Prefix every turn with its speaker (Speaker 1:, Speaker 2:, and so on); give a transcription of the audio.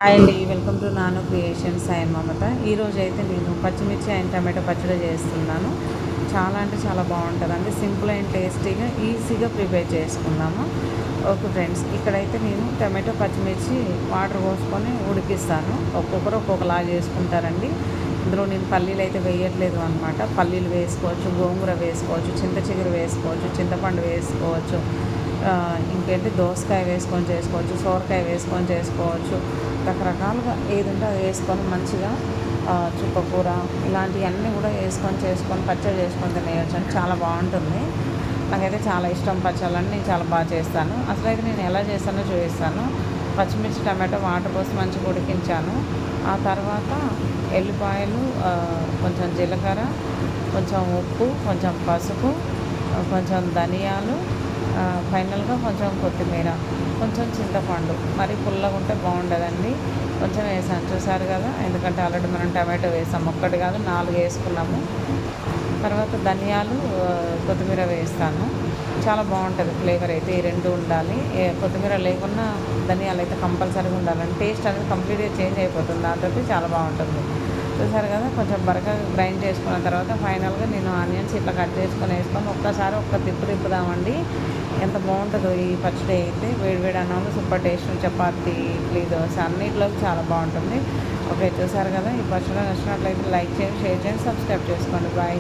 Speaker 1: Hi అండి, welcome to నాను creations. And మమత. ఈరోజు అయితే నేను పచ్చిమిర్చి అండ్ టమాటో పచ్చడి చేస్తున్నాను. చాలా అంటే చాలా బాగుంటుందండి. సింపుల్ అండ్ టేస్టీగా ఈజీగా ప్రిపేర్ చేసుకున్నాము. ఓకే ఫ్రెండ్స్, ఇక్కడైతే నేను టమాటో పచ్చిమిర్చి వాటర్ పోసుకొని ఉడికిస్తాను. ఒక్కొక్కరు ఒక్కొక్కలా చేసుకుంటారండి. ఇందులో నేను పల్లీలు అయితే వేయట్లేదు అనమాట. పల్లీలు వేసుకోవచ్చు, గోంగూర వేసుకోవచ్చు, చింత చిగురు వేసుకోవచ్చు, చింతపండు వేసుకోవచ్చు, ఇంకేంటి దోసకాయ వేసుకొని చేసుకోవచ్చు, సోరకాయ వేసుకొని చేసుకోవచ్చు. రకరకాలుగా ఏది ఉంటే అది వేసుకొని మంచిగా చుక్కకూర ఇలాంటివన్నీ కూడా చేసుకొని పచ్చడి చేసుకొని తినేయచ్చు అని చాలా బాగుంటుంది. నాకైతే చాలా ఇష్టం పచ్చళ్ళని. నేను చాలా బాగా చేస్తాను. అసలైతే నేను ఎలా చేస్తానో చూపిస్తాను. పచ్చిమిర్చి టమాటో వాటర్ పోసి మంచిగా ఉడికించాను. ఆ తర్వాత ఎల్లిపాయలు, కొంచెం జీలకర్ర, కొంచెం ఉప్పు, కొంచెం పసుపు, కొంచెం ధనియాలు, ఫైనల్గా కొంచెం కొత్తిమీర, కొంచెం చింతపండు. మరి పుల్లగా ఉంటే బాగుండదండి. కొంచెం వేసాను, చూసారు కదా. ఎందుకంటే ఆల్రెడీ మనం టమాటో వేసాము, ఒక్కటి కాదు 4 వేసుకున్నాము. తర్వాత ధనియాలు, కొత్తిమీర వేస్తాను. చాలా బాగుంటుంది ఫ్లేవర్ అయితే. ఈ రెండు ఉండాలి. కొత్తిమీర లేకున్నా ధనియాలు అయితే కంపల్సరీగా ఉండాలండి. టేస్ట్ అనేది కంప్లీట్గా చేంజ్ అయిపోతుంది. దాంతో చాలా బాగుంటుంది. చూసారు కదా. కొంచెం బరకగా గ్రైండ్ చేసుకున్న తర్వాత ఫైనల్గా నేను ఆనియన్స్ ఇట్లా కట్ చేసుకొని వేసుకొని ఒక్కసారి తిప్పుదామండి. ఎంత బాగుంటుందో ఈ పచ్చడి అయితే. వేడివేడి అన్నంలో సూపర్ టేస్ట్. చపాతీ, ఇడ్లీ, దోశ అన్నిట్లోకి చాలా బాగుంటుంది. ఓకే, చూసారు కదా. ఈ పచ్చడి నచ్చినట్లయితే లైక్ చేయండి, షేర్ చేయండి, సబ్స్క్రైబ్ చేసుకోండి. బాయ్.